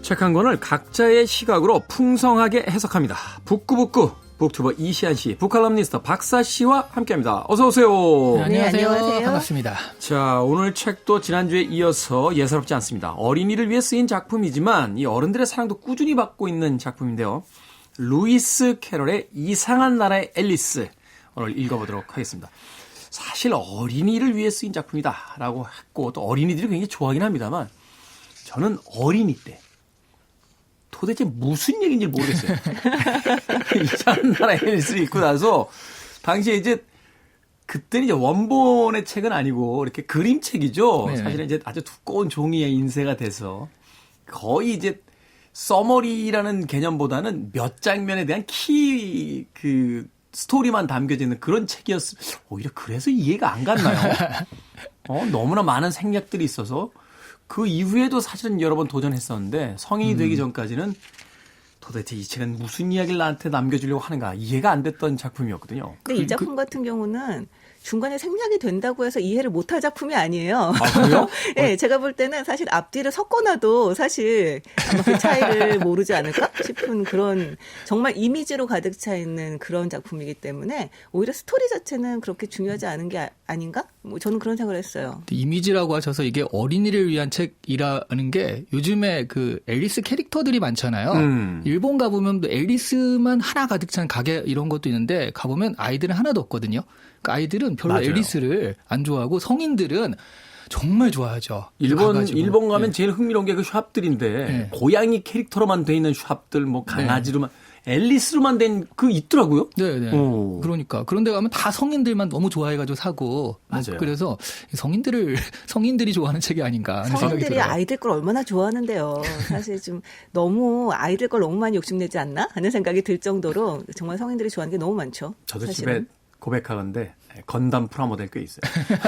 책 한 권을 각자의 시각으로 풍성하게 해석합니다. 북구북구 북튜버 이시안 씨, 북칼럼니스트 박사 씨와 함께합니다. 어서 오세요. 네, 안녕하세요. 안녕하세요. 반갑습니다. 자, 오늘 책도 지난주에 이어서 예사롭지 않습니다. 어린이를 위해 쓰인 작품이지만 이 어른들의 사랑도 꾸준히 받고 있는 작품인데요. 루이스 캐럴의 이상한 나라의 앨리스, 오늘 읽어보도록 하겠습니다. 사실 어린이를 위해 쓰인 작품이다라고 했고 또 어린이들이 굉장히 좋아하긴 합니다만 저는 어린이 때 도대체 무슨 얘기인지 모르겠어요. 이상한 나라의 앨리스를 읽고 나서 당시에 이제 그때는 이제 원본의 책은 아니고 이렇게 그림책이죠. 네. 사실은 이제 아주 두꺼운 종이에 인쇄가 돼서 거의 이제 서머리라는 개념보다는 몇 장면에 대한 스토리만 담겨져 있는 그런 책이었어요. 오히려 그래서 이해가 안 갔나요? 너무나 많은 생략들이 있어서 그 이후에도 사실은 여러 번 도전했었는데 성인이 되기 전까지는 도대체 이 책은 무슨 이야기를 나한테 남겨주려고 하는가 이해가 안 됐던 작품이었거든요. 근데 이 작품 같은 경우는 중간에 생략이 된다고 해서 이해를 못할 작품이 아니에요. 아, 그래요? 네, 제가 볼 때는 사실 앞뒤를 섞어놔도 사실 아마 그 차이를 모르지 않을까 싶은 그런 정말 이미지로 가득 차 있는 그런 작품이기 때문에 오히려 스토리 자체는 그렇게 중요하지 않은 게 아닌가? 뭐 저는 그런 생각을 했어요. 이미지라고 하셔서 이게 어린이를 위한 책이라는 게 요즘에 그 앨리스 캐릭터들이 많잖아요. 일본 가보면 앨리스만 하나 가득 찬 가게 이런 것도 있는데 가보면 아이들은 하나도 없거든요. 그러니까 아이들은 별로 맞아요. 앨리스를 안 좋아하고 성인들은 정말 좋아하죠. 일본 가면 네. 제일 흥미로운 게 그 샵들인데 네. 고양이 캐릭터로만 돼 있는 샵들, 뭐 강아지로만 앨리스로만 된 그 있더라고요. 네. 오. 그러니까 그런데 가면 다 성인들만 너무 좋아해가지고 사고 맞아요. 그래서 성인들이 좋아하는 책이 아닌가 하는 생각이 성인들이 들어요. 아이들 걸 얼마나 좋아하는데요. 사실 좀 너무 아이들 걸 너무 많이 욕심내지 않나 하는 생각이 들 정도로 정말 성인들이 좋아하는 게 너무 많죠. 저도 사실은. 집에 고백하건데 건담 프라모델 꽤 있어요.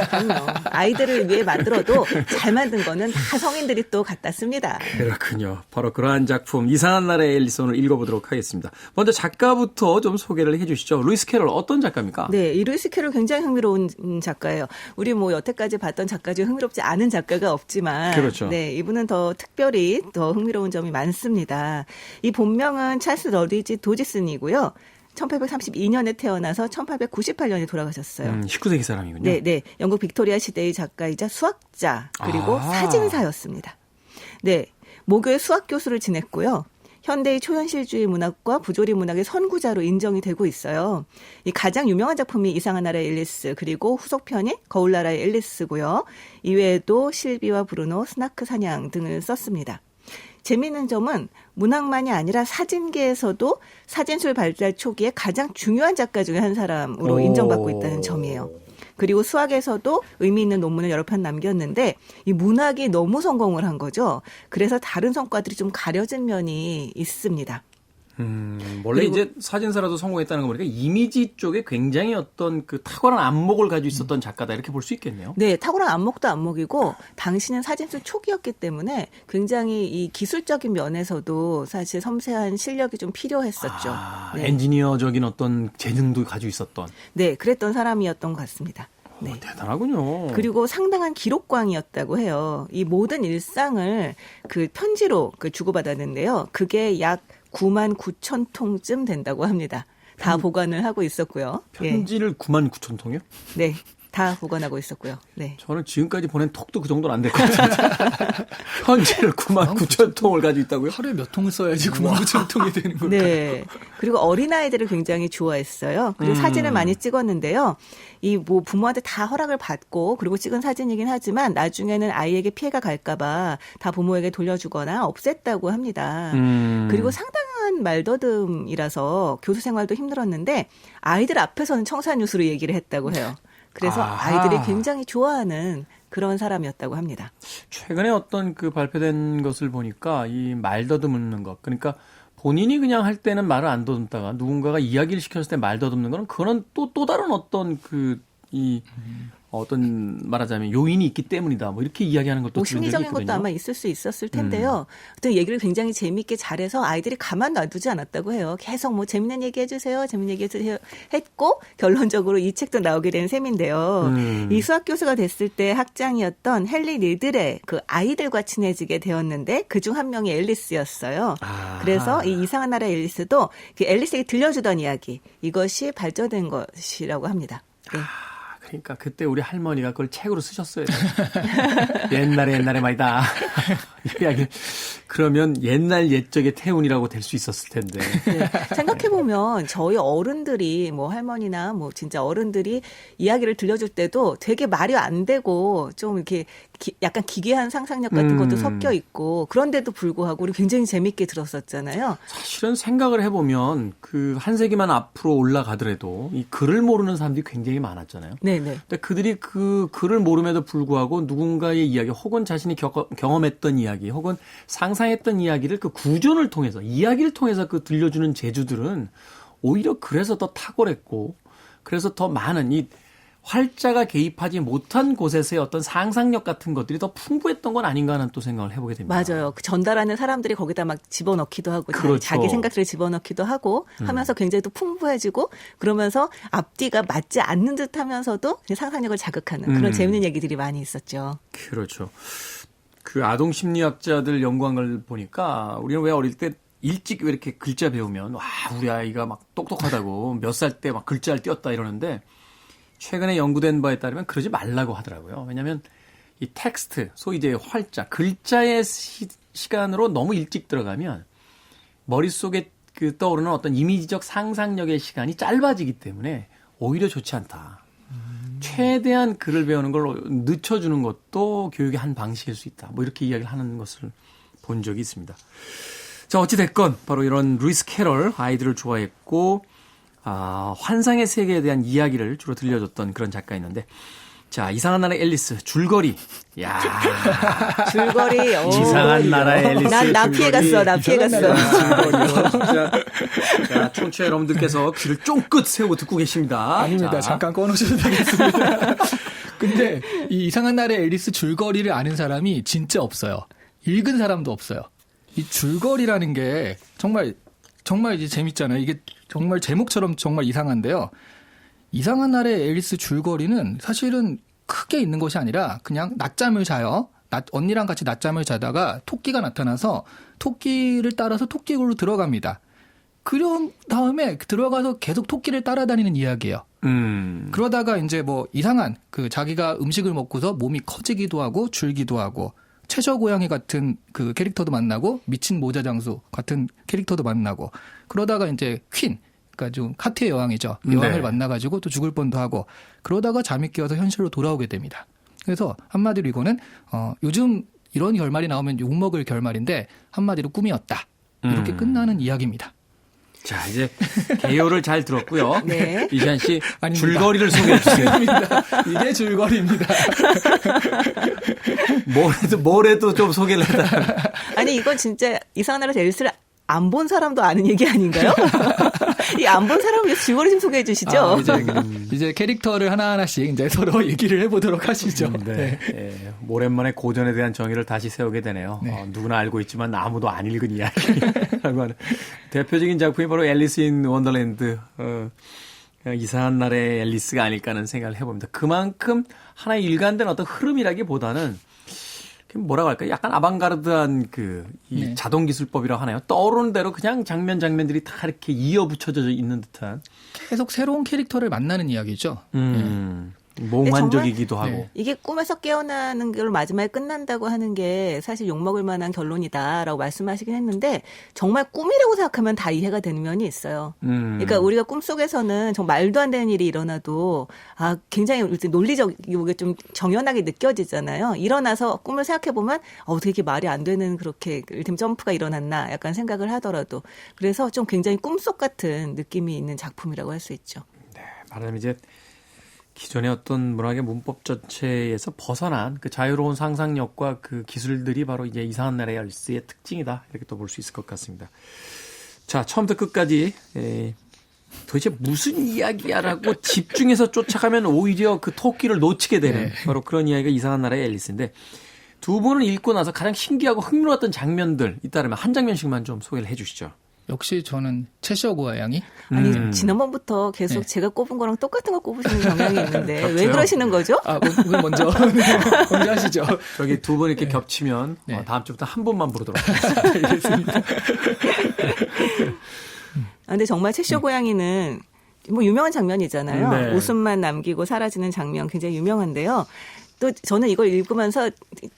그럼요. 아이들을 위해 만들어도 잘 만든 거는 다 성인들이 또 갖다 씁니다. 그렇군요. 바로 그러한 작품 이상한 나라의 앨리스 오늘 읽어보도록 하겠습니다. 먼저 작가부터 좀 소개를 해 주시죠. 루이스 캐럴 어떤 작가입니까? 네, 이 루이스 캐럴 굉장히 흥미로운 작가예요. 우리 뭐 여태까지 봤던 작가 중에 흥미롭지 않은 작가가 없지만 그렇죠. 네, 이분은 더 특별히 더 흥미로운 점이 많습니다. 이 본명은 찰스 러디지 도지슨이고요. 1832년에 태어나서 1898년에 돌아가셨어요. 19세기 사람이군요. 네. 영국 빅토리아 시대의 작가이자 수학자 그리고 사진사였습니다. 네, 모교의 수학 교수를 지냈고요. 현대의 초현실주의 문학과 부조리 문학의 선구자로 인정이 되고 있어요. 이 가장 유명한 작품이 이상한 나라의 앨리스 그리고 후속편이 거울 나라의 앨리스고요. 이외에도 실비와 브루노, 스나크 사냥 등을 썼습니다. 재미있는 점은 문학만이 아니라 사진계에서도 사진술 발달 초기에 가장 중요한 작가 중에 한 사람으로 인정받고 있다는 점이에요. 그리고 수학에서도 의미 있는 논문을 여러 편 남겼는데 이 문학이 너무 성공을 한 거죠. 그래서 다른 성과들이 좀 가려진 면이 있습니다. 원래 이제 사진사라도 성공했다는 거 보니까 이미지 쪽에 굉장히 어떤 그 탁월한 안목을 가지고 있었던 작가다 이렇게 볼 수 있겠네요. 네, 탁월한 안목도 안목이고 당시는 사진술 초기였기 때문에 굉장히 이 기술적인 면에서도 사실 섬세한 실력이 좀 필요했었죠. 네. 엔지니어적인 어떤 재능도 가지고 있었던. 네, 그랬던 사람이었던 것 같습니다. 네. 대단하군요. 그리고 상당한 기록광이었다고 해요. 이 모든 일상을 그 편지로 주고받았는데요. 그게 약 9만 9천 통쯤 된다고 합니다. 다 보관을 하고 있었고요. 편지를 9만 9천 통이요? 네. 다 보관하고 있었고요. 네. 저는 지금까지 보낸 톡도 그 정도는 안 될 것 같은데. 편지를 9만 9천 통을 가지고 있다고요? 하루에 몇 통을 써야지 9만 9천 통이 되는 거예요. 네. 그리고 어린아이들을 굉장히 좋아했어요. 그리고 사진을 많이 찍었는데요. 이 뭐 부모한테 다 허락을 받고 그리고 찍은 사진이긴 하지만 나중에는 아이에게 피해가 갈까봐 다 부모에게 돌려주거나 없앴다고 합니다. 그리고 상당한 말더듬이라서 교수 생활도 힘들었는데 아이들 앞에서는 청산유수로 얘기를 했다고 해요. 그래서 아이들이 굉장히 좋아하는 그런 사람이었다고 합니다. 최근에 어떤 그 발표된 것을 보니까 이 말더듬는 것, 그러니까 본인이 그냥 할 때는 말을 안 더듬다가 누군가가 이야기를 시켰을 때 말 더듬는 거는 그거는 또 다른 어떤 어떤 말하자면 요인이 있기 때문이다. 뭐 이렇게 이야기하는 것도 뭐 들은 적이 심리적인 있거든요. 것도 아마 있을 수 있었을 텐데요. 어떤 얘기를 굉장히 재미있게 잘해서 아이들이 가만 놔두지 않았다고 해요. 계속 뭐 재밌는 얘기 해주세요. 재밌는 얘기 해주세요. 했고 결론적으로 이 책도 나오게 된 셈인데요. 이 수학 교수가 됐을 때 학장이었던 헨리 리들의 그 아이들과 친해지게 되었는데 그중 한 명이 앨리스였어요. 그래서 이 이상한 나라의 앨리스도 그 앨리스에게 들려주던 이야기 이것이 발전된 것이라고 합니다. 네. 그러니까 그때 우리 할머니가 그걸 책으로 쓰셨어요. 옛날에 말이다. 이야기. 그러면 옛날 옛적의 태운이라고 될 수 있었을 텐데. 네. 생각해보면 저희 어른들이 뭐 할머니나 뭐 진짜 어른들이 이야기를 들려줄 때도 되게 말이 안 되고 좀 이렇게 약간 기괴한 상상력 같은 것도 섞여 있고 그런데도 불구하고 우리 굉장히 재밌게 들었었잖아요. 사실은 생각을 해보면 그 한 세기만 앞으로 올라가더라도 이 글을 모르는 사람들이 굉장히 많았잖아요. 네네. 근데 그들이 그 글을 모름에도 불구하고 누군가의 이야기 혹은 자신이 경험했던 이야기 혹은 상상했던 이야기를 그 구전을 통해서 이야기를 통해서 그 들려주는 재주들은 오히려 그래서 더 탁월했고 그래서 더 많은 이 활자가 개입하지 못한 곳에서의 어떤 상상력 같은 것들이 더 풍부했던 건 아닌가 하는 또 생각을 해보게 됩니다. 맞아요. 그 전달하는 사람들이 거기다 막 집어넣기도 하고 그렇죠. 자기 생각들을 집어넣기도 하고 하면서 굉장히 또 풍부해지고 그러면서 앞뒤가 맞지 않는 듯 하면서도 상상력을 자극하는 그런 재밌는 얘기들이 많이 있었죠. 그렇죠. 그 아동 심리학자들 연구한 걸 보니까 우리는 왜 어릴 때 일찍 왜 이렇게 글자 배우면 와 우리 아이가 막 똑똑하다고 몇 살 때 막 글자를 띄웠다 이러는데 최근에 연구된 바에 따르면 그러지 말라고 하더라고요. 왜냐하면 이 텍스트, 소위 이제 활자, 글자의 시간으로 너무 일찍 들어가면 머릿속에 그 떠오르는 어떤 이미지적 상상력의 시간이 짧아지기 때문에 오히려 좋지 않다. 최대한 글을 배우는 걸 늦춰주는 것도 교육의 한 방식일 수 있다. 뭐 이렇게 이야기를 하는 것을 본 적이 있습니다. 자, 어찌됐건 바로 이런 루이스 캐럴 아이들을 좋아했고 환상의 세계에 대한 이야기를 주로 들려줬던 그런 작가였는데 자, 이상한 나라의 앨리스, 줄거리. 야 줄거리. 이상한 나라의 앨리스. 나 피해갔어. 나 피해갔어. 줄거리요. 진짜. 자, 청취자 여러분들께서 귀를 쫑긋 세우고 듣고 계십니다. 아닙니다. 자. 잠깐 꺼놓으셔도 되겠습니다. 근데 이 이상한 나라의 앨리스 줄거리를 아는 사람이 진짜 없어요. 읽은 사람도 없어요. 이 줄거리라는 게 정말 이제 재밌잖아요. 이게 정말 제목처럼 정말 이상한데요. 이상한 나라의 앨리스 줄거리는 사실은 크게 있는 것이 아니라 그냥 낮잠을 자요. 언니랑 같이 낮잠을 자다가 토끼가 나타나서 토끼를 따라서 토끼굴로 들어갑니다. 그런 다음에 들어가서 계속 토끼를 따라다니는 이야기예요. 그러다가 이제 뭐 이상한 그 자기가 음식을 먹고서 몸이 커지기도 하고 줄기도 하고 최저 고양이 같은 그 캐릭터도 만나고 미친 모자 장수 같은 캐릭터도 만나고 그러다가 이제 퀸 그러니까 좀 카트의 여왕이죠. 여왕을 네. 만나가지고 또 죽을 뻔도 하고 그러다가 잠이 깨어서 현실로 돌아오게 됩니다. 그래서 한마디로 이거는 요즘 이런 결말이 나오면 욕먹을 결말인데 한마디로 꿈이었다. 이렇게 끝나는 이야기입니다. 자, 이제 개요를 잘 들었고요. 네. 이시안 씨 아닙니다. 줄거리를 소개해 주세요. 이게 줄거리입니다. 뭘 해도 좀 소개를 해달라. 아니 이건 진짜 이상한 나라 앨리스를 안 본 사람도 아는 얘기 아닌가요? 이 안 본 사람을 위해서 줄거리 좀 소개해 주시죠. 이제 캐릭터를 하나하나씩 이제 서로 얘기를 해보도록 하시죠. 네. 예, 오랜만에 고전에 대한 정의를 다시 세우게 되네요. 네. 누구나 알고 있지만 아무도 안 읽은 이야기라고 하는 대표적인 작품이 바로 앨리스 인 원더랜드. 이상한 나라의 앨리스가 아닐까 하는 생각을 해봅니다. 그만큼 하나의 일관된 어떤 흐름이라기보다는 뭐라고 할까요? 약간 아방가르드한 이 자동 기술법이라고 하나요? 떠오르는 대로 그냥 장면들이 다 이렇게 이어 붙여져 있는 듯한. 계속 새로운 캐릭터를 만나는 이야기죠. 몽환적이기도 정말, 하고. 이게 꿈에서 깨어나는 걸 마지막에 끝난다고 하는 게 사실 욕먹을 만한 결론이다라고 말씀하시긴 했는데 정말 꿈이라고 생각하면 다 이해가 되는 면이 있어요. 그러니까 우리가 꿈속에서는 정말 말도 안 되는 일이 일어나도 굉장히 논리적이게 좀 정연하게 느껴지잖아요. 일어나서 꿈을 생각해보면 어떻게 이렇게 말이 안 되는 그렇게 이를테면 점프가 일어났나 약간 생각을 하더라도 그래서 좀 굉장히 꿈속 같은 느낌이 있는 작품이라고 할 수 있죠. 네, 말하자면 이제 기존의 어떤 문학의 문법 전체에서 벗어난 그 자유로운 상상력과 그 기술들이 바로 이제 이상한 나라의 앨리스의 특징이다. 이렇게 또 볼 수 있을 것 같습니다. 자, 처음부터 끝까지 도대체 무슨 이야기야라고 집중해서 쫓아가면 오히려 그 토끼를 놓치게 되는 바로 그런 이야기가 이상한 나라의 앨리스인데 두 분은 읽고 나서 가장 신기하고 흥미로웠던 장면들 있다면 한 장면씩만 좀 소개를 해 주시죠. 역시 저는 채셔 고양이. 아니 지난번부터 계속 제가 꼽은 거랑 똑같은 거 꼽으시는 경향이 있는데 왜 그렇죠. 그러시는 거죠? 그럼 먼저 하시죠. 저기 두 분 이렇게 겹치면 다음 주부터 한 분만 부르도록 하겠습니다. 알겠습니다. 근데 정말 채쇼 고양이는 뭐 유명한 장면이잖아요. 네. 웃음만 남기고 사라지는 장면 굉장히 유명한데요. 또 저는 이걸 읽으면서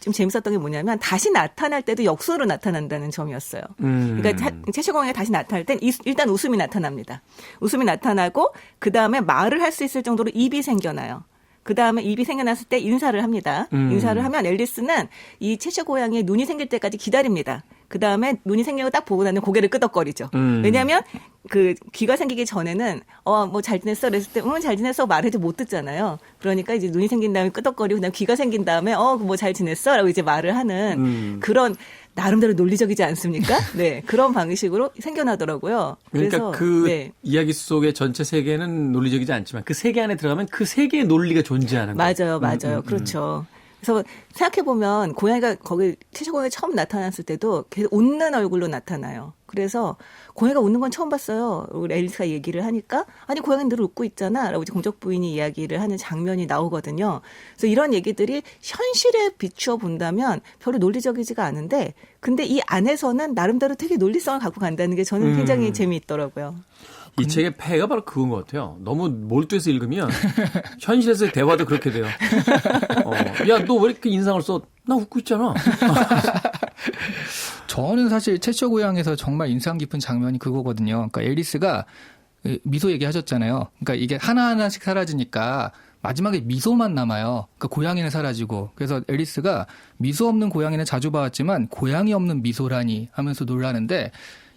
좀 재밌었던 게 뭐냐면 다시 나타날 때도 역수로 나타난다는 점이었어요. 그러니까 채쇼 고양이가 다시 나타날 땐 일단 웃음이 나타납니다. 웃음이 나타나고 그다음에 말을 할 수 있을 정도로 입이 생겨나요. 그 다음에 입이 생겨났을 때 인사를 합니다. 인사를 하면 앨리스는 이 채쇼 고양이의 눈이 생길 때까지 기다립니다. 그 다음에 눈이 생기고 딱 보고 나면 고개를 끄덕거리죠. 왜냐하면 그 귀가 생기기 전에는 뭐 잘 지냈어 그랬을 때 잘 지냈어 말해도 못 듣잖아요. 그러니까 이제 눈이 생긴 다음에 끄덕거리고 그다음에 귀가 생긴 다음에 뭐 잘 지냈어라고 이제 말을 하는 그런 나름대로 논리적이지 않습니까? 네, 그런 방식으로 생겨나더라고요. 그러니까 그 이야기 속의 전체 세계는 논리적이지 않지만 그 세계 안에 들어가면 그 세계의 논리가 존재하는 거예요. 맞아요. 그렇죠. 그래서 생각해보면 고양이가 거기 채쇼 고양이가 처음 나타났을 때도 계속 웃는 얼굴로 나타나요. 그래서 고양이가 웃는 건 처음 봤어요. 우리 앨리스가 얘기를 하니까 아니 고양이는 늘 웃고 있잖아 라고 이제 공적 부인이 이야기를 하는 장면이 나오거든요. 그래서 이런 얘기들이 현실에 비추어 본다면 별로 논리적이지가 않은데 근데 이 안에서는 나름대로 되게 논리성을 갖고 간다는 게 저는 굉장히 재미있더라고요. 이 책의 폐가 바로 그건 것 같아요. 너무 몰두해서 읽으면 현실에서의 대화도 그렇게 돼요. 야, 너 왜 이렇게 인상을 써? 나 웃고 있잖아. 저는 사실 채쇼 고양이에서 정말 인상 깊은 장면이 그거거든요. 그러니까 앨리스가 미소 얘기하셨잖아요. 그러니까 이게 하나하나씩 사라지니까 마지막에 미소만 남아요. 그러니까 고양이는 사라지고. 그래서 앨리스가 미소 없는 고양이는 자주 봐왔지만 고양이 없는 미소라니 하면서 놀라는데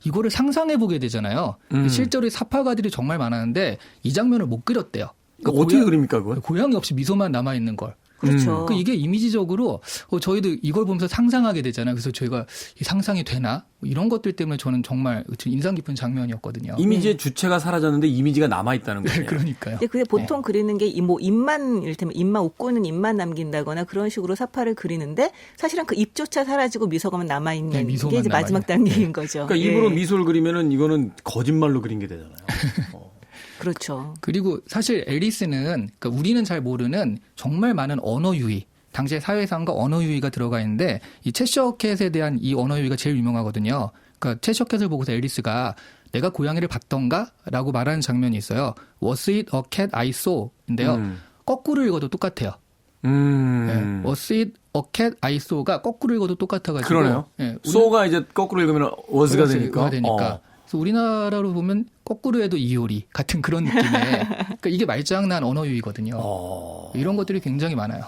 이거를 상상해 보게 되잖아요. 실제로 사파가들이 정말 많았는데 이 장면을 못 그렸대요. 그러니까 어떻게 그립니까 그걸? 고양이 없이 미소만 남아 있는 걸. 그렇죠. 그러니까 이게 이미지적으로 저희도 이걸 보면서 상상하게 되잖아요. 그래서 저희가 이 상상이 되나? 이런 것들 때문에 저는 정말 인상 깊은 장면이었거든요. 이미지의 주체가 사라졌는데 이미지가 남아있다는 거예요. 그러니까요. 근데 보통 그리는 게 뭐 입만 이를테면 입만 웃고 있는 입만 남긴다거나 그런 식으로 사파를 그리는데 사실은 그 입조차 사라지고 미소가만 남아 있는 게 이제 마지막 단계인 거죠. 그러니까 입으로 미소를 그리면은 이거는 거짓말로 그린 게 되잖아요. 그렇죠. 그리고 사실 앨리스는 그러니까 우리는 잘 모르는 정말 많은 언어 유희, 당시의 사회상과 언어 유희가 들어가 있는데 이 채셔캣에 대한 이 언어 유희가 제일 유명하거든요. 그러니까 채셔캣을 보고서 앨리스가 내가 고양이를 봤던가? 라고 말하는 장면이 있어요. Was it a cat I saw?인데요. 거꾸로 읽어도 똑같아요. 네. Was it a cat I saw?가 거꾸로 읽어도 똑같아가지고. 그러네요. 네. so가 이제 거꾸로 읽으면 was가 되니까. 그래서 우리나라로 보면 거꾸로 해도 이효리 같은 그런 느낌의 그러니까 이게 말장난 언어 유희거든요. 이런 것들이 굉장히 많아요.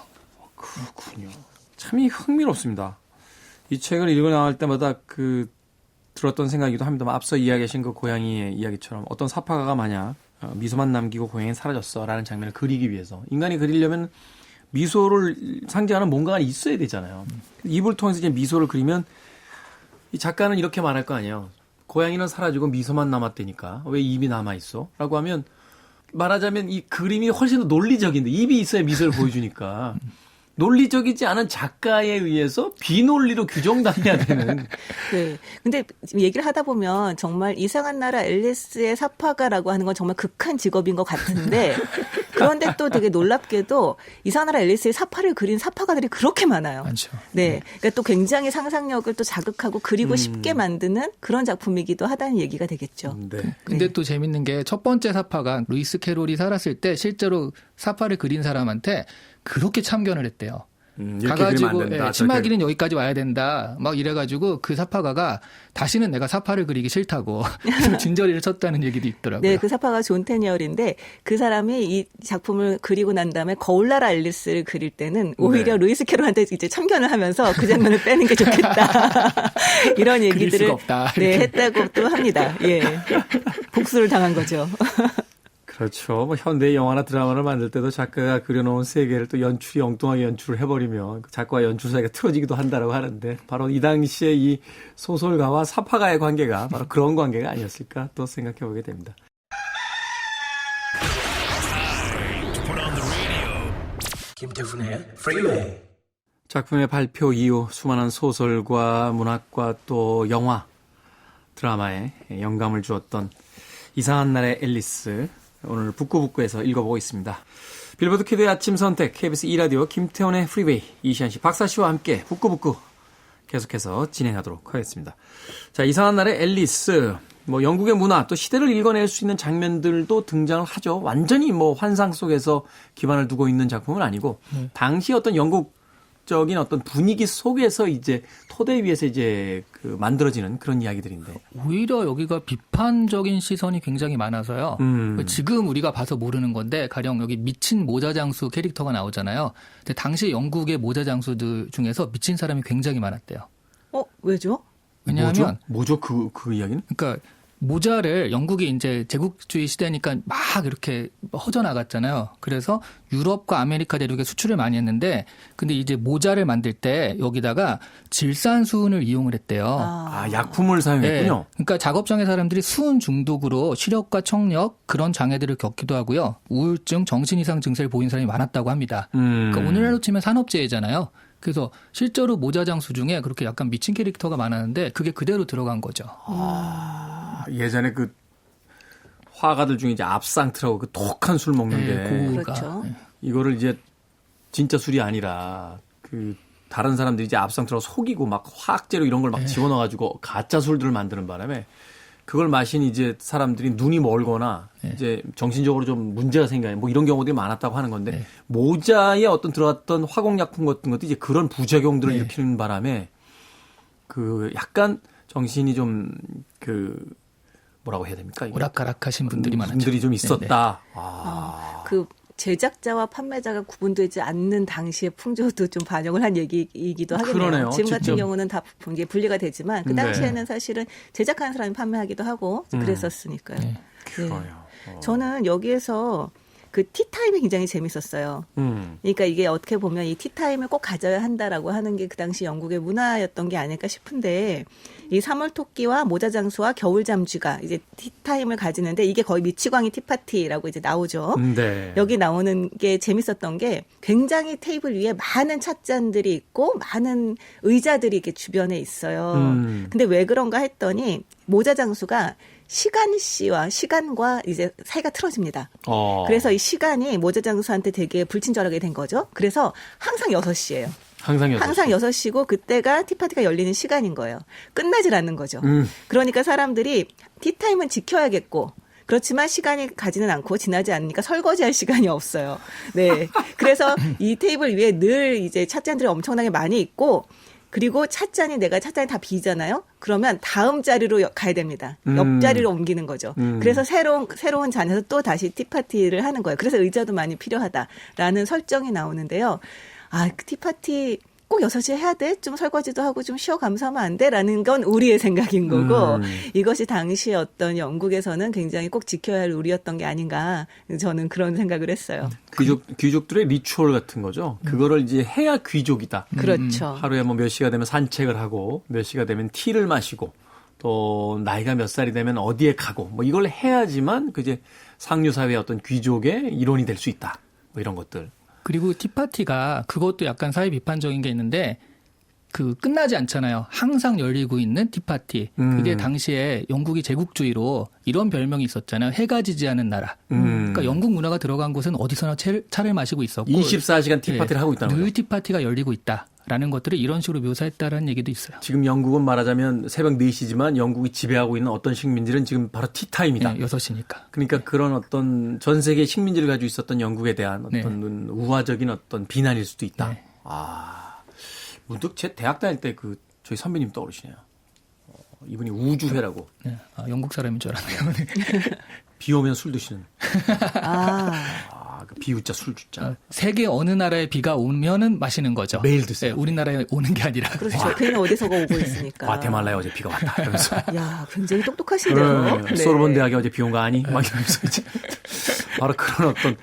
그렇군요. 참 흥미롭습니다. 이 책을 읽어 나갈 때마다 들었던 생각이기도 합니다만 앞서 이야기하신 그 고양이의 이야기처럼 어떤 사파가가 만약 미소만 남기고 고양이는 사라졌어라는 장면을 그리기 위해서 인간이 그리려면 미소를 상징하는 뭔가가 있어야 되잖아요. 입을 통해서 이제 미소를 그리면 이 작가는 이렇게 말할 거 아니에요. 고양이는 사라지고 미소만 남았다니까 왜 입이 남아있어? 라고 하면 말하자면 이 그림이 훨씬 더 논리적인데 입이 있어야 미소를 보여주니까 논리적이지 않은 작가에 의해서 비논리로 규정당해야 되는. 네. 근데 얘기를 하다 보면 정말 이상한 나라 앨리스의 사파가라고 하는 건 정말 극한 직업인 것 같은데 그런데 또 되게 놀랍게도 이상한 나라 앨리스의 사파를 그린 사파가들이 그렇게 많아요. 많죠. 네. 그러니까 또 굉장히 상상력을 또 자극하고 그리고 쉽게 만드는 그런 작품이기도 하다는 얘기가 되겠죠. 네. 근데 또 재밌는 게 첫 번째 사파가 루이스 캐롤이 살았을 때 실제로 사파를 그린 사람한테 그렇게 참견을 했대요. 가가지고 치마기는 여기까지 와야 된다. 막 이래가지고 그 사파가가 다시는 내가 사파를 그리기 싫다고 진저리를 쳤다는 얘기도 있더라고요. 네, 그 사파가 존 테니얼인데 그 사람이 이 작품을 그리고 난 다음에 거울나라 앨리스를 그릴 때는 오히려 루이스 캐롤한테 이제 참견을 하면서 그 장면을 빼는 게 좋겠다. 이런 얘기들을 했다고 또 합니다. 예, 복수를 당한 거죠. 그렇죠. 뭐 현대 영화나 드라마를 만들 때도 작가가 그려놓은 세계를 또 연출이 엉뚱하게 연출을 해버리면 작가와 연출 사이가 틀어지기도 한다라고 하는데 바로 이 당시에 이 소설가와 사파가의 관계가 바로 그런 관계가 아니었을까 또 생각해보게 됩니다. 김태훈의 Freeway. 작품의 발표 이후 수많은 소설과 문학과 또 영화, 드라마에 영감을 주었던 이상한 날의 앨리스, 오늘 북구북구에서 읽어보고 있습니다. 빌보드 키드의 아침 선택, KBS 2라디오 김태훈의 프리웨이, 이시안 씨, 박사 씨와 함께 북구북구 계속해서 진행하도록 하겠습니다. 자, 이상한 날의 앨리스, 영국의 문화 또 시대를 읽어낼 수 있는 장면들도 등장을 하죠. 완전히 환상 속에서 기반을 두고 있는 작품은 아니고 당시 어떤 영국적인 어떤 분위기 속에서 이제 토대 위에서 이제 만들어지는 그런 이야기들인데, 오히려 여기가 비판적인 시선이 굉장히 많아서요. 지금 우리가 봐서 모르는 건데 가령 여기 미친 모자장수 캐릭터가 나오잖아요. 근데 당시 영국의 모자장수들 중에서 미친 사람이 굉장히 많았대요. 왜죠? 왜냐하면 뭐죠? 그 이야기는? 그러니까 모자를 영국이 이제 제국주의 시대니까 막 이렇게 허져나갔잖아요. 그래서 유럽과 아메리카 대륙에 수출을 많이 했는데, 근데 이제 모자를 만들 때 여기다가 질산수은을 이용을 했대요. 약품을 사용했군요. 네. 그러니까 작업장의 사람들이 수은 중독으로 시력과 청력 그런 장애들을 겪기도 하고요. 우울증, 정신이상 증세를 보인 사람이 많았다고 합니다. 그러니까 오늘날로 치면 산업재해잖아요. 그래서 실제로 모자장수 중에 그렇게 약간 미친 캐릭터가 많았는데 그게 그대로 들어간 거죠. 예전에 그 화가들 중에 이제 압상트라고 그 독한 술 먹는데, 고우가. 그렇죠. 이거를 이제 진짜 술이 아니라 그 다른 사람들이 이제 압상트라고 속이고 막 화학재료 이런 걸 막 집어넣어가지고 가짜 술들을 만드는 바람에 그걸 마신 이제 사람들이 눈이 멀거나 이제 정신적으로 좀 문제가 생겨요. 이런 경우들이 많았다고 하는 건데, 모자에 어떤 들어갔던 화공약품 같은 것도 이제 그런 부작용들을 일으키는 바람에 그 약간 정신이 좀 뭐라고 해야 됩니까? 오락가락하신 분들이 많았죠. 분들이 좀 있었다. 그 제작자와 판매자가 구분되지 않는 당시의 풍조도 좀 반영을 한 얘기이기도 하겠네요. 그러네요. 지금 같은 직접. 경우는 다 이게 분리가 되지만 그 당시에는 사실은 제작하는 사람이 판매하기도 하고 그랬었으니까요. 네. 그래요. 저는 여기에서 그 티타임이 굉장히 재밌었어요. 그러니까 이게 어떻게 보면 이 티타임을 꼭 가져야 한다라고 하는 게 그 당시 영국의 문화였던 게 아닐까 싶은데, 이 사물토끼와 모자장수와 겨울잠쥐가 이제 티타임을 가지는데 이게 거의 미치광이 티파티라고 이제 나오죠. 네. 여기 나오는 게 재밌었던 게 굉장히 테이블 위에 많은 찻잔들이 있고 많은 의자들이 이렇게 주변에 있어요. 근데 왜 그런가 했더니 모자장수가 시간과 이제 사이가 틀어집니다. 그래서 이 시간이 모자장수한테 되게 불친절하게 된 거죠. 그래서 항상 6시예요. 항상 6시고 그때가 티파티가 열리는 시간인 거예요. 끝나질 않는 거죠. 그러니까 사람들이 티타임은 지켜야겠고, 그렇지만 시간이 가지는 않고 지나지 않으니까 설거지할 시간이 없어요. 네. 그래서 이 테이블 위에 늘 이제 찻잔들이 엄청나게 많이 있고, 그리고 찻잔이 다 비잖아요. 그러면 다음 자리로 가야 됩니다. 옆자리로 옮기는 거죠. 그래서 새로운 잔에서 또 다시 티파티를 하는 거예요. 그래서 의자도 많이 필요하다라는 설정이 나오는데요. 그 티파티 꼭 6시에 해야 돼? 좀 설거지도 하고 좀 쉬어가면서 하면 안 돼? 라는 건 우리의 생각인 거고, 이것이 당시 어떤 영국에서는 굉장히 꼭 지켜야 할 룰이었던 게 아닌가, 저는 그런 생각을 했어요. 귀족들의 리추얼 같은 거죠. 그거를 이제 해야 귀족이다. 그렇죠. 하루에 몇 시가 되면 산책을 하고, 몇 시가 되면 티를 마시고, 또 나이가 몇 살이 되면 어디에 가고, 이걸 해야지만 이제 상류사회의 어떤 귀족의 일원이 될 수 있다. 이런 것들. 그리고 티파티가 그것도 약간 사회 비판적인 게 있는데, 끝나지 않잖아요. 항상 열리고 있는 티파티. 그게 당시에 영국이 제국주의로 이런 별명이 있었잖아요. 해가 지지 않은 나라. 그러니까 영국 문화가 들어간 곳은 어디서나 차를 마시고 있었고, 24시간 티파티를 하고 있다는 늘 거죠. 티파티가 열리고 있다라는 것들을 이런 식으로 묘사했다라는 얘기도 있어요. 지금 영국은 말하자면 새벽 4시지만 영국이 지배하고 있는 어떤 식민지는 지금 바로 티타임이다. 네, 6시니까. 그러니까 그런 어떤 전 세계 식민지를 가지고 있었던 영국에 대한 어떤 우화적인 어떤 비난일 수도 있다. 네. 문득 제 대학 다닐 때 저희 선배님 떠오르시네요. 이분이 우주회라고. 네. 영국 사람인 줄 알았네요. 비 오면 술 드시는. 그 비우자 술주자. 세계 어느 나라에 비가 오면은 마시는 거죠. 매일 드세요. 네, 우리나라에 오는 게 아니라. 그렇죠. 옆에는 어디서가 오고 있으니까. 과테말라에 어제 비가 왔다. 이러면서. 야, 굉장히 똑똑하시네요. 네. 소르본 대학에 어제 비 온 거 아니? 막 이러면서 이제 바로 그런 어떤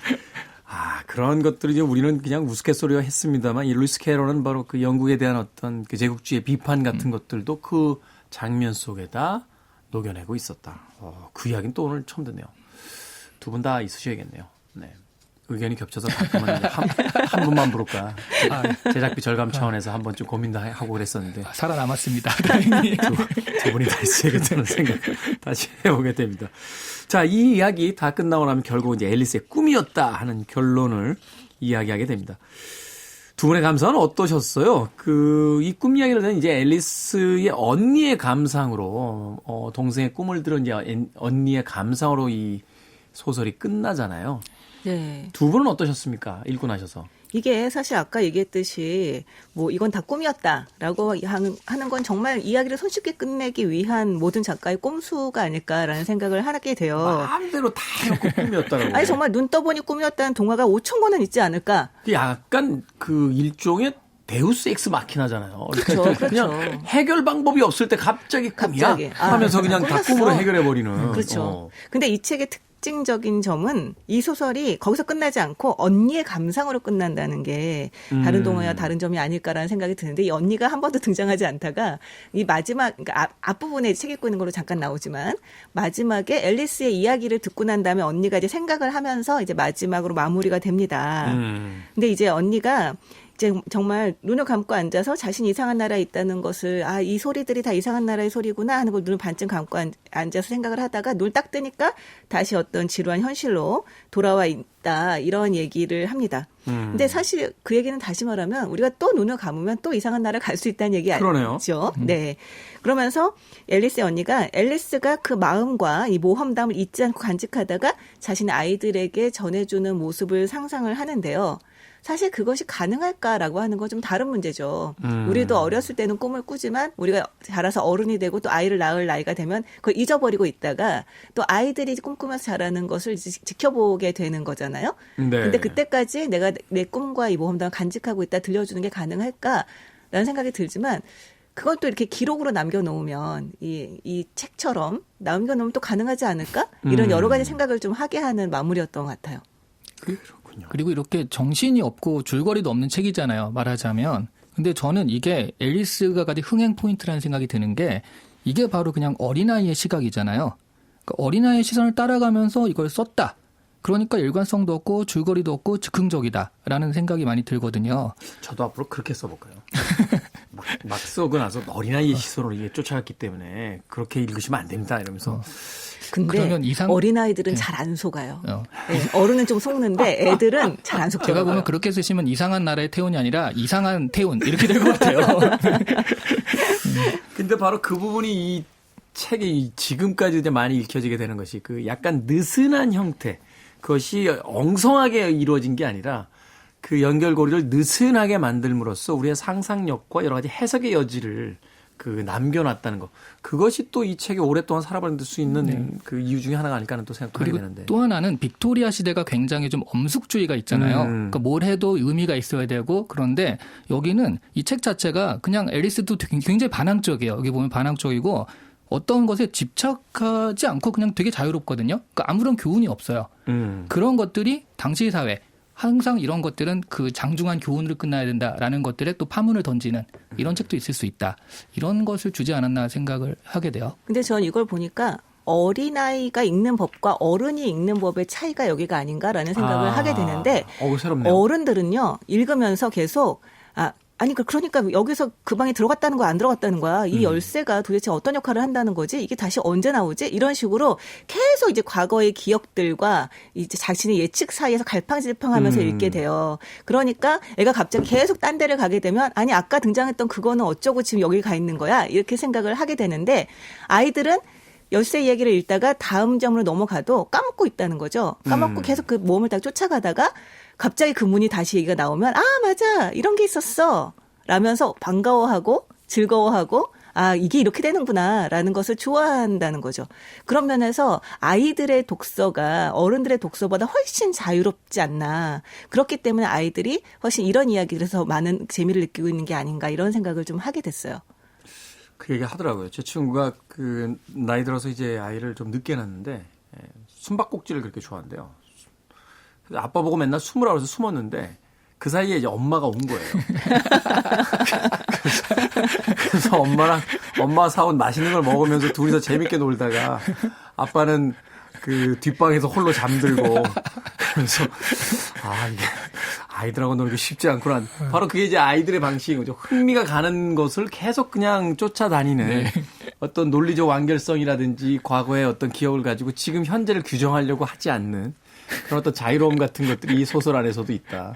그런 것들이 이제 우리는 그냥 우스갯소리가 했습니다만, 이 루이스 캐럴은 바로 그 영국에 대한 어떤 그 제국주의의 비판 같은 것들도 그 장면 속에다 녹여내고 있었다. 그 이야기는 또 오늘 처음 듣네요. 두 분 다 있으셔야겠네요. 네. 의견이 겹쳐서 가끔은 이제 한 분만 부를까. 제작비 절감 차원에서 한 번쯤 고민도 하고 그랬었는데. 살아남았습니다. 다행히. 두 분이 다시 해야겠다는 생각 다시 해보게 됩니다. 자, 이 이야기 다 끝나고 나면 결국 이제 앨리스의 꿈이었다 하는 결론을 이야기하게 됩니다. 두 분의 감상은 어떠셨어요? 이 꿈 이야기를 듣는 이제 앨리스의 언니의 감상으로, 동생의 꿈을 들은 이제 언니의 감상으로 이 소설이 끝나잖아요. 네. 두 분은 어떠셨습니까? 읽고 나셔서. 이게 사실 아까 얘기했듯이 뭐 이건 다 꿈이었다라고 하는 건 정말 이야기를 손쉽게 끝내기 위한 모든 작가의 꼼수가 아닐까라는 생각을 하게 돼요. 마음대로 다 해놓고 꿈이었다라고. 아니 정말 눈 떠보니 꿈이었다는 동화가 5천 권은 있지 않을까? 약간 그 일종의 데우스 엑스 마키나잖아요. 그렇죠. 그냥 해결 방법이 없을 때 갑자기 꿈이야 갑자기. 하면서 그냥 다 끝났어. 꿈으로 해결해버리는. 그렇죠. 근데 이 책의 특징적인 점은 이 소설이 거기서 끝나지 않고 언니의 감상으로 끝난다는 게 다른 동화와 다른 점이 아닐까라는 생각이 드는데 이 언니가 한 번도 등장하지 않다가 이 마지막 그러니까 앞부분에 책 읽고 있는 걸로 잠깐 나오지만 마지막에 앨리스의 이야기를 듣고 난 다음에 언니가 이제 생각을 하면서 이제 마지막으로 마무리가 됩니다. 근데 이제 언니가 이제 정말 눈을 감고 앉아서 자신이 이상한 나라에 있다는 것을 이 소리들이 다 이상한 나라의 소리구나 하는 걸 눈을 반쯤 감고 앉아서 생각을 하다가 눈을 딱 뜨니까 다시 어떤 지루한 현실로 돌아와 있다 이런 얘기를 합니다. 근데 사실 그 얘기는 다시 말하면 우리가 또 눈을 감으면 또 이상한 나라를 갈 수 있다는 얘기 아니죠. 네. 그러면서 앨리스의 언니가 앨리스가 그 마음과 이 모험담을 잊지 않고 간직하다가 자신의 아이들에게 전해주는 모습을 상상을 하는데요. 사실 그것이 가능할까라고 하는 건 좀 다른 문제죠. 우리도 어렸을 때는 꿈을 꾸지만 우리가 자라서 어른이 되고 또 아이를 낳을 나이가 되면 그걸 잊어버리고 있다가 또 아이들이 꿈꾸면서 자라는 것을 지켜보게 되는 거잖아요. 네. 근데 그때까지 내가 내 꿈과 이 모험담을 간직하고 있다 들려주는 게 가능할까라는 생각이 들지만 그건 또 이렇게 기록으로 남겨놓으면 이 책처럼 남겨놓으면 또 가능하지 않을까? 이런 여러 가지 생각을 좀 하게 하는 마무리였던 것 같아요. 그렇군요. 그리고 이렇게 정신이 없고 줄거리도 없는 책이잖아요. 말하자면. 근데 저는 이게 앨리스가 가진 흥행 포인트라는 생각이 드는 게 이게 바로 그냥 어린아이의 시각이잖아요. 그러니까 어린아이의 시선을 따라가면서 이걸 썼다. 그러니까 일관성도 없고 줄거리도 없고 즉흥적이다라는 생각이 많이 들거든요. 저도 앞으로 그렇게 써볼까요? 막 쓰고 나서 어린아이의 시선으로 이게 쫓아갔기 때문에 그렇게 읽으시면 안 됩니다. 이러면서. 근데 그러면 어린아이들은 잘 안 속아요. 네, 어른은 좀 속는데 애들은 잘 안 속아요. 제가 보면 그렇게 쓰시면 이상한 나라의 태운이 아니라 이상한 태운 이렇게 될 것 같아요. 근데 바로 그 부분이 이 책이 지금까지 이제 많이 읽혀지게 되는 것이 그 약간 느슨한 형태, 그것이 엉성하게 이루어진 게 아니라 그 연결고리를 느슨하게 만들므로써 우리의 상상력과 여러 가지 해석의 여지를 그 남겨놨다는 거. 그것이 또 이 책이 오랫동안 살아볼 수 있는 그 이유 중에 하나가 아닐까 하는 또 생각하게 그리고 되는데. 또 하나는 빅토리아 시대가 굉장히 좀 엄숙주의가 있잖아요. 그러니까 뭘 해도 의미가 있어야 되고 그런데 여기는 이 책 자체가 그냥 앨리스도 굉장히 반항적이에요. 여기 보면 반항적이고 어떤 것에 집착하지 않고 그냥 되게 자유롭거든요. 그러니까 아무런 교훈이 없어요. 그런 것들이 당시 사회 항상 이런 것들은 그 장중한 교훈으로 끝나야 된다라는 것들에 또 파문을 던지는 이런 책도 있을 수 있다. 이런 것을 주지 않았나 생각을 하게 돼요. 근데 전 이걸 보니까 어린아이가 읽는 법과 어른이 읽는 법의 차이가 여기가 아닌가라는 생각을 하게 되는데 새롭네요. 어른들은요. 읽으면서 계속 아니 그러니까 여기서 그 방에 들어갔다는 거야 안 들어갔다는 거야. 이 열쇠가 도대체 어떤 역할을 한다는 거지? 이게 다시 언제 나오지? 이런 식으로 계속 이제 과거의 기억들과 이제 자신의 예측 사이에서 갈팡질팡하면서 읽게 돼요. 그러니까 애가 갑자기 계속 딴 데를 가게 되면 아니 아까 등장했던 그거는 어쩌고 지금 여기 가 있는 거야? 이렇게 생각을 하게 되는데 아이들은 열쇠 이야기를 읽다가 다음 점으로 넘어가도 까먹고 있다는 거죠. 까먹고 계속 그 모험을 딱 쫓아가다가 갑자기 그 문이 다시 얘기가 나오면 맞아 이런 게 있었어 라면서 반가워하고 즐거워하고 이게 이렇게 되는구나라는 것을 좋아한다는 거죠. 그런 면에서 아이들의 독서가 어른들의 독서보다 훨씬 자유롭지 않나. 그렇기 때문에 아이들이 훨씬 이런 이야기들에서 많은 재미를 느끼고 있는 게 아닌가 이런 생각을 좀 하게 됐어요. 그 얘기 하더라고요. 제 친구가 그 나이 들어서 이제 아이를 좀 늦게 낳았는데 숨바꼭질을 그렇게 좋아한대요. 아빠 보고 맨날 숨으라고 해서 숨었는데 그 사이에 이제 엄마가 온 거예요. 그래서 엄마가 사온 맛있는 걸 먹으면서 둘이서 재밌게 놀다가 아빠는 그 뒷방에서 홀로 잠들고 그래서 이게 아이들하고 노는 게 쉽지 않구나. 바로 그게 이제 아이들의 방식인 거죠. 흥미가 가는 것을 계속 그냥 쫓아다니는 어떤 논리적 완결성이라든지 과거의 어떤 기억을 가지고 지금 현재를 규정하려고 하지 않는 그런 어떤 자유로움 같은 것들이 이 소설 안에서도 있다.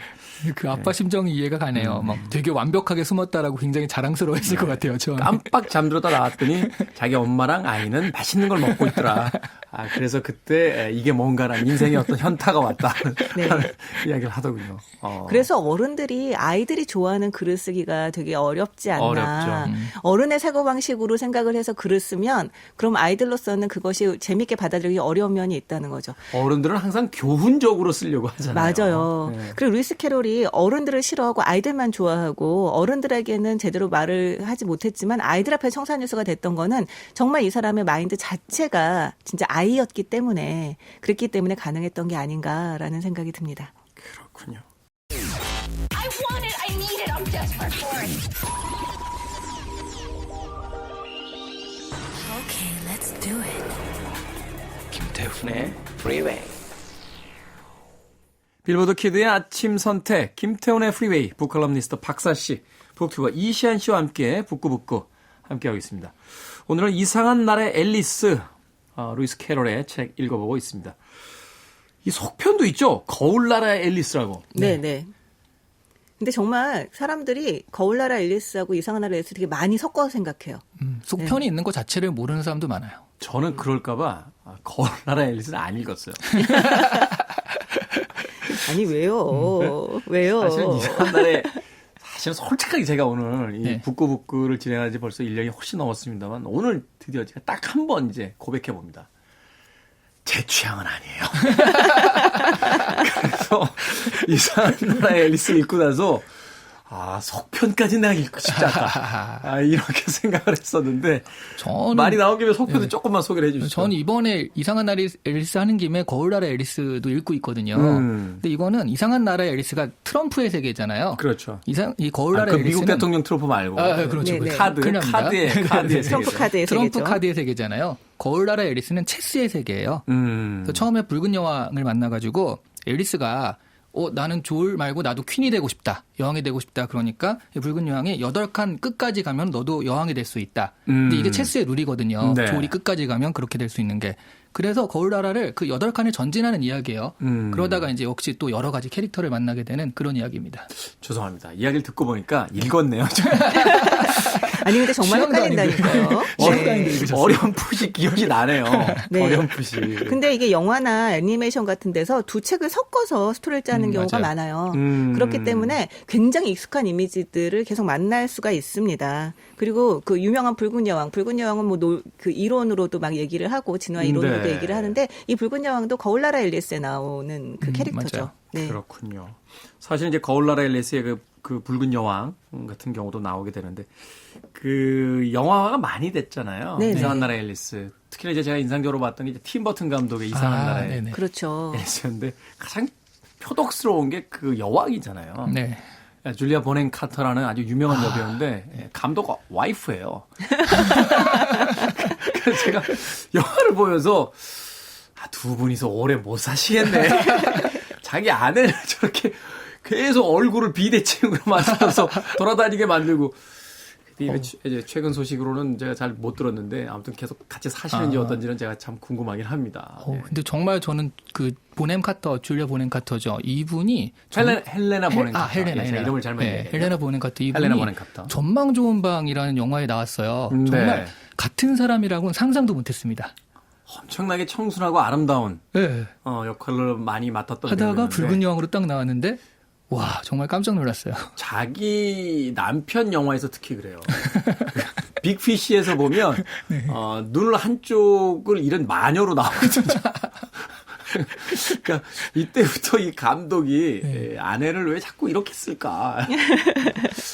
그 아빠 심정이 이해가 가네요. 막 되게 완벽하게 숨었다라고 굉장히 자랑스러워했을 것 같아요. 저 깜빡 잠들었다 나왔더니 자기 엄마랑 아이는 맛있는 걸 먹고 있더라. 아, 그래서 그때 이게 뭔가라는 인생의 어떤 현타가 왔다. 네. 이야기를 하더군요. 그래서 어른들이 아이들이 좋아하는 글을 쓰기가 되게 어렵지 않나. 어렵죠. 어른의 사고방식으로 생각을 해서 글을 쓰면 그럼 아이들로서는 그것이 재밌게 받아들이기 어려운 면이 있다는 거죠. 어른들은 항상 교훈적으로 쓰려고 하잖아요. 맞아요. 네. 그리고 루이스 캐롤이 어른들을 싫어하고 아이들만 좋아하고 어른들에게는 제대로 말을 하지 못했지만 아이들 앞에 청산유수가 됐던 거는 정말 이 사람의 마인드 자체가 진짜 아이였기 때문에 그랬기 때문에 가능했던 게 아닌가라는 생각이 듭니다. 그렇군요. I want it. I need it. I'm desperate for it. Okay, let's do it. 김태훈의 Freeway. 빌보드 키드의 아침 선택, 김태훈의 프리웨이, 북컬럼니스트 박사 씨, 북튜버 이시안 씨와 함께 북구북구 함께하고 있습니다. 오늘은 이상한 날의 앨리스, 루이스 캐롤의 책 읽어보고 있습니다. 이 속편도 있죠? 거울나라의 앨리스라고. 네. 근데 정말 사람들이 거울나라 앨리스하고 이상한 나라 앨리스 되게 많이 섞어서 생각해요. 속편이 있는 것 자체를 모르는 사람도 많아요. 저는 그럴까봐 거울나라의 앨리스를 안 읽었어요. 아니 왜요? 왜요? 사실은 이상한 날에 사실은 솔직하게 제가 오늘 이 네. 북구북구를 진행한 지 벌써 1년이 훨씬 넘었습니다만 오늘 드디어 제가 딱 한 번 이제 고백해 봅니다. 제 취향은 아니에요. 그래서 이상한 나라의 앨리스를 읽고 나서 속편까지 내가 읽고 싶지 않다. 이렇게 생각을 했었는데 저는 말이 나온 김에 속편도 조금만 소개를 해 주시죠. 저는 이번에 이상한 나라 앨리스 하는 김에 거울나라 앨리스도 읽고 있거든요. 근데 이거는 이상한 나라 앨리스가 트럼프의 세계잖아요. 그렇죠. 이 거울나라 그 앨리스는 미국 대통령 트럼프 말고 그렇죠. 네, 네. 큰일 납니다. 카드의 트럼프 세계죠. 카드의 트럼프 세계죠. 카드의 세계잖아요. 거울나라 앨리스는 체스의 세계예요. 그래서 처음에 붉은 여왕을 만나가지고 앨리스가 나는 졸 말고 나도 퀸이 되고 싶다. 여왕이 되고 싶다. 그러니까 이 붉은 여왕이 8칸 끝까지 가면 너도 여왕이 될 수 있다. 근데 이게 체스의 룰이거든요. 네. 졸이 끝까지 가면 그렇게 될 수 있는 게. 그래서 거울나라를 그 8칸을 전진하는 이야기예요. 그러다가 이제 역시 또 여러 가지 캐릭터를 만나게 되는 그런 이야기입니다. 죄송합니다. 이야기를 듣고 보니까 읽었네요. 아니 근데 정말 취향도 헷갈린다니까요. 어렴풋이 기억이 나네요. 네. 어렴풋이. 근데 이게 영화나 애니메이션 같은 데서 두 책을 섞어서 스토리를 짜는 경우가 맞아요. 많아요. 음. 그렇기 때문에 굉장히 익숙한 이미지들을 계속 만날 수가 있습니다. 그리고 그 유명한 붉은 여왕은 뭐 그 이론으로도 막 얘기를 하고 진화 이론으로도 네. 얘기를 하는데 이 붉은 여왕도 거울나라 앨리스에 나오는 그 캐릭터죠. 맞아요. 네. 그렇군요. 사실 이제 거울나라 앨리스의 그 붉은 여왕 같은 경우도 나오게 되는데 그 영화화가 많이 됐잖아요. 네네. 이상한 나라 앨리스. 특히나 이제 제가 인상적으로 봤던 게 이제 팀 버튼 감독의 이상한 나라의 네네. 그렇죠. 앨리스였는데 가장 표독스러운 게 그 여왕이잖아요. 네. 줄리아 보넨 카터라는 아주 유명한 여배우인데 감독 와이프예요. 그래서 제가 영화를 보면서 두 분이서 오래 못 사시겠네. 자기 아내를 저렇게 계속 얼굴을 비대칭으로 만들어서 돌아다니게 만들고. 이제 최근 소식으로는 제가 잘 못 들었는데 아무튼 계속 같이 사시는지 어떤지는 제가 참 궁금하긴 합니다. 예. 근데 정말 저는 그 줄리아 보넴 카터죠. 이분이 헬레나 보넨 카터. 헬레나. 제가 이름을 잘못 얘기했네요. 헬레나 보넴 카터 헬레나 이분이 보넴 카터. 전망 좋은 방이라는 영화에 나왔어요. 네. 정말 같은 사람이라고는 상상도 못했습니다. 엄청나게 청순하고 아름다운 네. 역할을 많이 맡았던 하다가 배우였는데 붉은 여왕으로 딱 나왔는데 와 정말 깜짝 놀랐어요. 자기 남편 영화에서 특히 그래요. 빅피쉬에서 보면 눈을 한쪽을 잃은 마녀로 나오거든요. 그러니까 이때부터 이 감독이 아내를 왜 자꾸 이렇게 쓸까?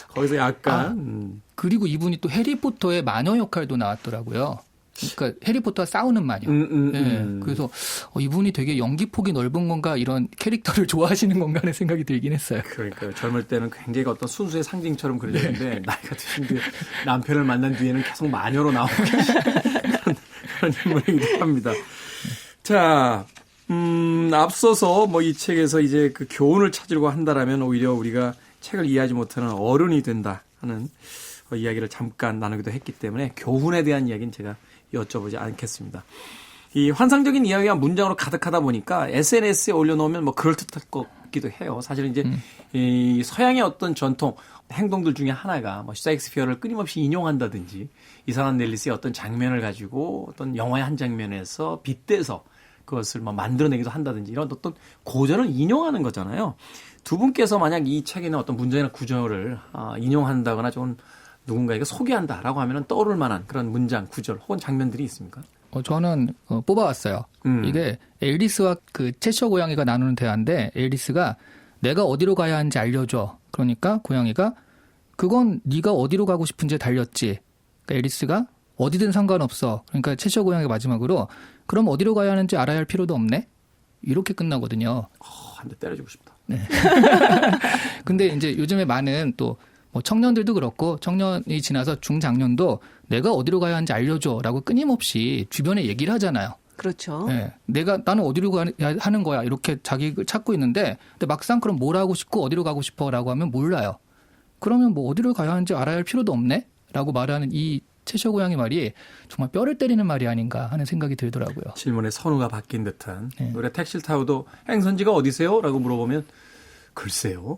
거기서 약간 그리고 이분이 또 해리포터의 마녀 역할도 나왔더라고요. 그러니까 해리포터와 싸우는 마녀. 그래서 이분이 되게 연기 폭이 넓은 건가 이런 캐릭터를 좋아하시는 건가 하는 생각이 들긴 했어요. 그러니까요. 젊을 때는 굉장히 어떤 순수의 상징처럼 그려졌는데 나이가 드신 뒤에 남편을 만난 뒤에는 계속 마녀로 나오고 계신 그런 인물이기도 합니다. 자, 앞서서 뭐 이 책에서 이제 그 교훈을 찾으려고 한다라면 오히려 우리가 책을 이해하지 못하는 어른이 된다 하는 이야기를 잠깐 나누기도 했기 때문에 교훈에 대한 이야기는 제가 여쭤보지 않겠습니다. 이 환상적인 이야기가 문장으로 가득하다 보니까 SNS에 올려놓으면 뭐 그럴듯할 것 같기도 해요. 사실은 이제 이 서양의 어떤 전통 행동들 중에 하나가 뭐 셰익스피어를 끊임없이 인용한다든지 이상한 앨리스의 어떤 장면을 가지고 어떤 영화의 한 장면에서 빗대서 그것을 뭐 만들어내기도 한다든지 이런 어떤 고전을 인용하는 거잖아요. 두 분께서 만약 이 책에 있는 어떤 문장이나 구절을 인용한다거나 좀 누군가에게 소개한다라고 하면 떠오를 만한 그런 문장, 구절 혹은 장면들이 있습니까? 저는 뽑아왔어요. 이게 앨리스와 그 채셔 고양이가 나누는 대화인데 앨리스가 내가 어디로 가야 하는지 알려줘. 그러니까 고양이가 그건 네가 어디로 가고 싶은지에 달렸지. 그러니까 앨리스가 어디든 상관없어. 그러니까 채셔 고양이가 마지막으로 그럼 어디로 가야 하는지 알아야 할 필요도 없네? 이렇게 끝나거든요. 한 대 때려주고 싶다. 네. 근데 이제 요즘에 많은 또 뭐 청년들도 그렇고 청년이 지나서 중장년도 내가 어디로 가야 하는지 알려줘라고 끊임없이 주변에 얘기를 하잖아요. 그렇죠. 네. 나는 어디로 가야 하는 거야 이렇게 자기를 찾고 있는데 근데 막상 그럼 뭘 하고 싶고 어디로 가고 싶어라고 하면 몰라요. 그러면 뭐 어디로 가야 하는지 알아야 할 필요도 없네라고 말하는 이 채셔 고양이 말이 정말 뼈를 때리는 말이 아닌가 하는 생각이 들더라고요. 질문의 선우가 바뀐 듯한 우리가 택시를 타고도 행선지가 어디세요? 라고 물어보면 글쎄요.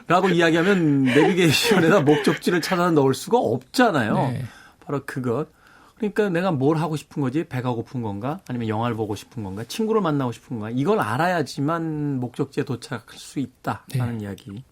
라고 이야기하면 내비게이션에다 목적지를 찾아 넣을 수가 없잖아요. 네. 바로 그것. 그러니까 내가 뭘 하고 싶은 거지? 배가 고픈 건가? 아니면 영화를 보고 싶은 건가? 친구를 만나고 싶은 건가? 이걸 알아야지만 목적지에 도착할 수 있다라는 이야기.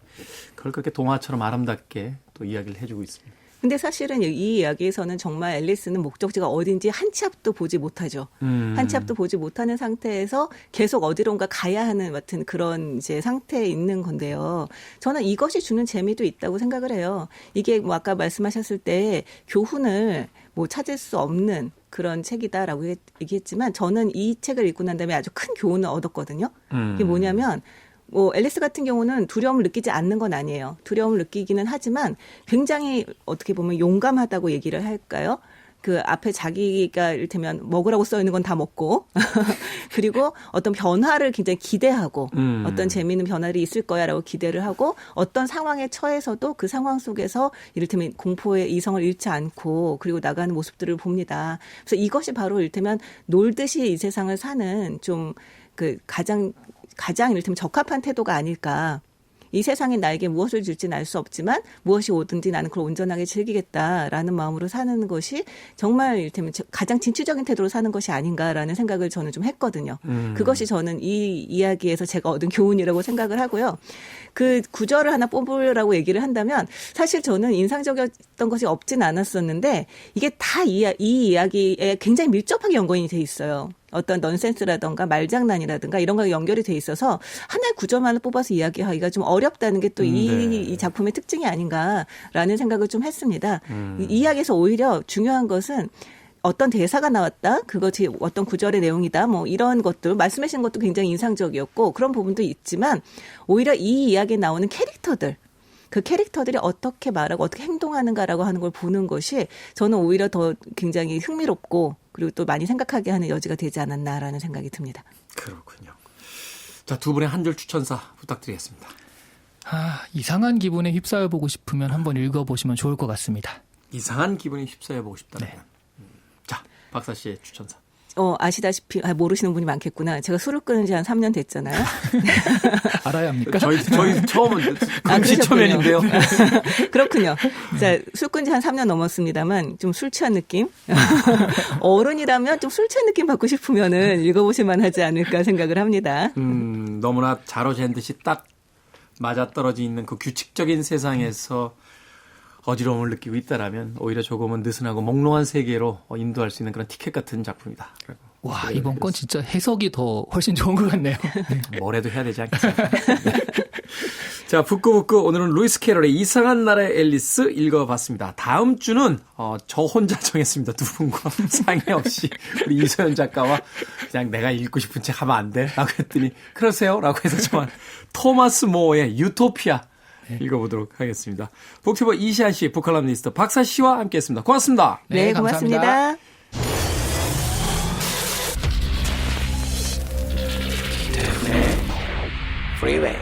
그걸 그렇게 동화처럼 아름답게 또 이야기를 해주고 있습니다. 근데 사실은 이 이야기에서는 정말 앨리스는 목적지가 어딘지 한 치 앞도 보지 못하죠. 한 치 앞도 보지 못하는 상태에서 계속 어디론가 가야 하는 같은 그런 이제 상태에 있는 건데요. 저는 이것이 주는 재미도 있다고 생각을 해요. 이게 뭐 아까 말씀하셨을 때 교훈을 뭐 찾을 수 없는 그런 책이다라고 얘기했지만 저는 이 책을 읽고 난 다음에 아주 큰 교훈을 얻었거든요. 이게 뭐냐면 뭐 앨리스 같은 경우는 두려움을 느끼지 않는 건 아니에요. 두려움을 느끼기는 하지만 굉장히 어떻게 보면 용감하다고 얘기를 할까요? 그 앞에 자기가 이를테면 먹으라고 써 있는 건 다 먹고 그리고 어떤 변화를 굉장히 기대하고 어떤 재미있는 변화들이 있을 거야라고 기대를 하고 어떤 상황에 처해서도 그 상황 속에서 이를테면 공포의 이성을 잃지 않고 그리고 나가는 모습들을 봅니다. 그래서 이것이 바로 이를테면 놀듯이 이 세상을 사는 좀 그 가장 이를테면 적합한 태도가 아닐까. 이 세상에 나에게 무엇을 줄지는 알 수 없지만 무엇이 오든지 나는 그걸 온전하게 즐기겠다라는 마음으로 사는 것이 정말 이를테면 가장 진취적인 태도로 사는 것이 아닌가라는 생각을 저는 좀 했거든요. 그것이 저는 이 이야기에서 제가 얻은 교훈이라고 생각을 하고요. 그 구절을 하나 뽑으라고 얘기를 한다면 사실 저는 인상적이었던 것이 없진 않았었는데 이게 다 이 이야기에 굉장히 밀접하게 연관이 돼 있어요. 어떤 넌센스라든가 말장난이라든가 이런 거가 연결이 돼 있어서 하나의 구절만을 뽑아서 이야기하기가 좀 어렵다는 게 또 이 작품의 특징이 아닌가라는 생각을 좀 했습니다. 이 이야기에서 오히려 중요한 것은 어떤 대사가 나왔다, 그것이 어떤 구절의 내용이다, 뭐 이런 것들 말씀하신 것도 굉장히 인상적이었고 그런 부분도 있지만 오히려 이 이야기에 나오는 캐릭터들 그 캐릭터들이 어떻게 말하고 어떻게 행동하는가라고 하는 걸 보는 것이 저는 오히려 더 굉장히 흥미롭고 그리고 또 많이 생각하게 하는 여지가 되지 않았나라는 생각이 듭니다. 그렇군요. 자, 두 분의 한 줄 추천사 부탁드리겠습니다. 이상한 기분에 휩싸여 보고 싶으면 한번 읽어보시면 좋을 것 같습니다. 이상한 기분에 휩싸여 보고 싶다면. 자, 박사 씨의 추천사. 아시다시피 모르시는 분이 많겠구나. 제가 술을 끊은 지 한 3년 됐잖아요. 알아야 합니까? 저희 처음은 금시초면인데요. 그렇군요. 자, 술 끊은 지 한 3년 넘었습니다만 좀 술 취한 느낌? 어른이라면 좀 술 취한 느낌 받고 싶으면은 읽어보실 만하지 않을까 생각을 합니다. 너무나 자로잰 듯이 딱 맞아떨어져 있는 그 규칙적인 세상에서 어지러움을 느끼고 있다라면 오히려 조금은 느슨하고 몽롱한 세계로 인도할 수 있는 그런 티켓 같은 작품이다. 와, 이번 건 진짜 해석이 더 훨씬 좋은 것 같네요. 뭐래도 해야 되지 않겠습니까? 네. 자, 북구북구 오늘은 루이스 캐럴의 이상한 나라의 앨리스 읽어봤습니다. 다음 주는 저 혼자 정했습니다. 두 분과 상의 없이 우리 이소연 작가와 그냥 내가 읽고 싶은 책 하면 안 돼? 라고 했더니 그러세요? 라고 해서 저만 토마스 모어의 유토피아 읽어보도록 하겠습니다. 북튜버 이시안 씨, 북칼럼니스트 박사 씨와 함께했습니다. 고맙습니다. 네, 고맙습니다. 감사합니다. Freeway.